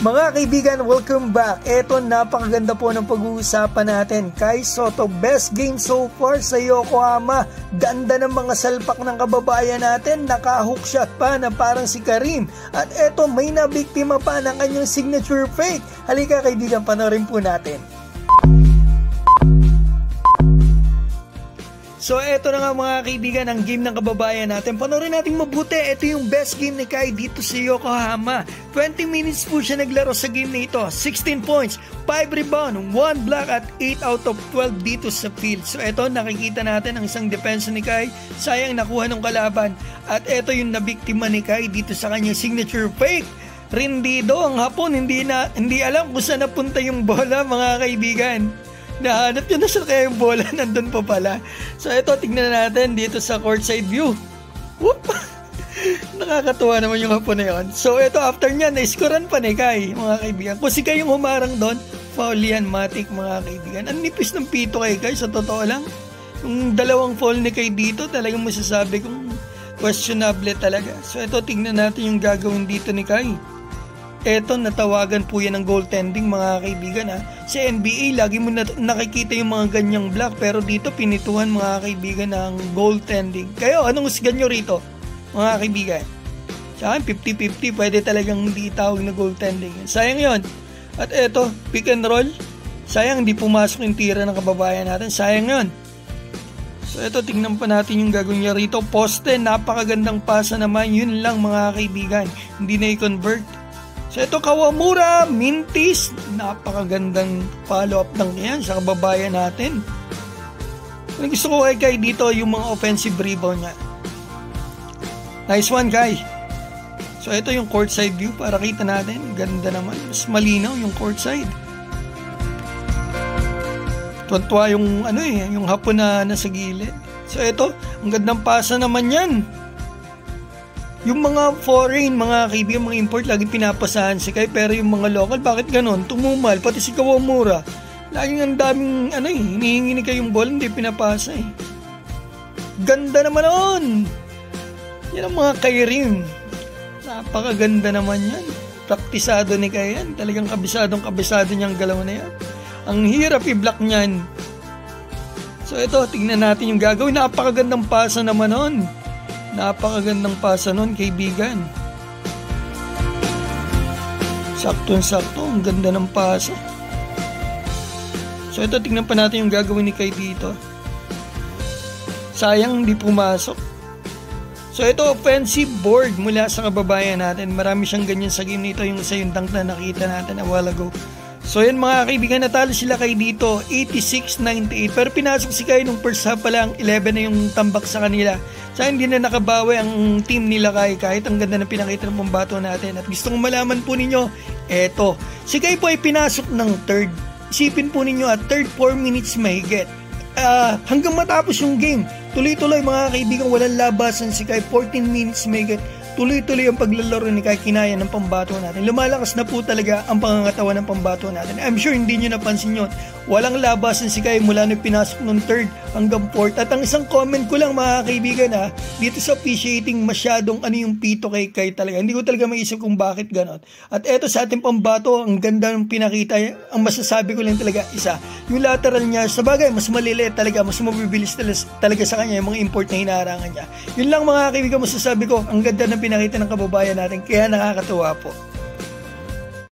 Mga kaibigan, welcome back. Eto, napakaganda po ng pag-uusapan natin. Kai Sotto, best game so far sa Yokohama. Ganda ng mga salpak ng kababayan natin. Naka-hook shot pa na parang si Karim. At eto, may nabiktima pa ng kanyang signature fake. Halika kaibigan, panoorin po natin. So eto na nga mga kaibigan ang game ng kababayan natin. Panoorin natin mabuti. Ito yung best game ni Kai dito sa Yokohama. 20 minutes po siya naglaro sa game na ito. 16 points, 5 rebound, 1 block at 8 out of 12 dito sa field. So eto nakikita natin ang isang depensa ni Kai. Sayang nakuha ng kalaban. At eto yung nabiktima ni Kai dito sa kanyang signature fake. Rindido ang hapon. Hindi alam kung saan napunta yung bola mga kaibigan. Nahanap yun na siya kaya yung bola nandun pa pala. So ito tignan natin dito sa courtside view. Whoop! Nakakatuwa naman yung hapon na yun. So ito after niya na-scorean pa ni Kai mga kaibigan. Kung si Kai yung humarang doon, foul yan matik mga kaibigan. Ang nipis ng pito kay Kai sa totoo lang. Yung dalawang foul ni Kai dito talagang masasabi kong questionable talaga. So ito tignan natin yung gagawin dito ni Kai. Eto, natawagan po yan ng goaltending mga kaibigan ha. Sa NBA, lagi mo nakikita yung mga ganyang block. Pero dito, pinituhan mga kaibigan ng goaltending. Kayo, anong husgan nyo rito mga kaibigan? Sa akin, 50-50. Pwede talagang hindi itawag na goaltending. Sayang yon. At eto, pick and roll. Sayang, hindi pumasok yung tira ng kababayan natin. Sayang yon. So eto, tignan pa natin yung gagawin niya rito. Poste, napakagandang pasa naman. Yun lang mga kaibigan. Hindi na i-convert. So ito Kawamura, Mintis, napakagandang follow-up ng yan sa kababayan natin. Gusto ko kay Kai dito yung mga offensive rebound niya. Nice one Kai. So ito yung courtside view para kita natin. Ganda naman, mas malinaw yung courtside. Tuwa yung yung hapon na nasa gilid. So ito, ang gandang pasa naman yan. Yung mga foreign, mga kaibigan, mga import, lagi pinapasahan si Kai. Pero yung mga local, bakit ganon? Tumumal, pati si Kawamura. Laging ang daming, hinihingi ni Kai yung ball, hindi pinapasa eh. Ganda naman nun! Yan ang mga Kairim. Napakaganda naman yan. Praktisado ni Kai yan. Talagang kabisado niyang galaw na yan. Ang hirap i-block niyan. So ito, tignan natin yung gagawin. Napakagandang pasa naman nun. Napakagandang pasa nun, kaibigan. Saktong-sakto, ang ganda ng pasa. So ito, tingnan pa natin yung gagawin ni Kai dito. Sayang, hindi pumasok. So ito, offensive board mula sa kababayan natin. Marami siyang ganyan sa game nito. Yung isa yung dunk na nakita natin a while ago. So yan mga kaibigan, natalo sila Kai dito 86-98. Pero pinasok si Kai nung first half pa lang, 11 na yung tambak sa kanila. So hindi na nakabawi ang team nila Kai kahit ang ganda ng pinakita ng pambato natin. At gusto kong malaman po ninyo, eto, si Kai po ay pinasok ng third. Isipin po ninyo at third 4 minutes mahigit. Hanggang matapos yung game, tuloy-tuloy mga kaibigan, walang labasan si Kai, 14 minutes mahigit. Tuloy-tuloy ang paglalaro ni Kai, kinaya ng pambato natin. Lumalakas na po talaga ang pangangatawan ng pambato natin. I'm sure hindi nyo napansin yun. Walang labasan si Kai mula nung pinasok ng third hanggang fourth. At ang isang comment ko lang mga kaibigan dito sa officiating masyadong yung pito kay Kai talaga. Hindi ko talaga maisip kung bakit ganon. At eto sa ating pambato, ang ganda ng pinakita. Ang masasabi ko lang talaga isa, yung lateral niya, sa bagay, mas maliliit talaga, mas mabibilis talaga sa kanya yung mga import na hinaharangan niya. Yun lang mga kaibigan masasabi ko, ang ganda ng pinakita ng kababayan natin, kaya nakakatuwa po.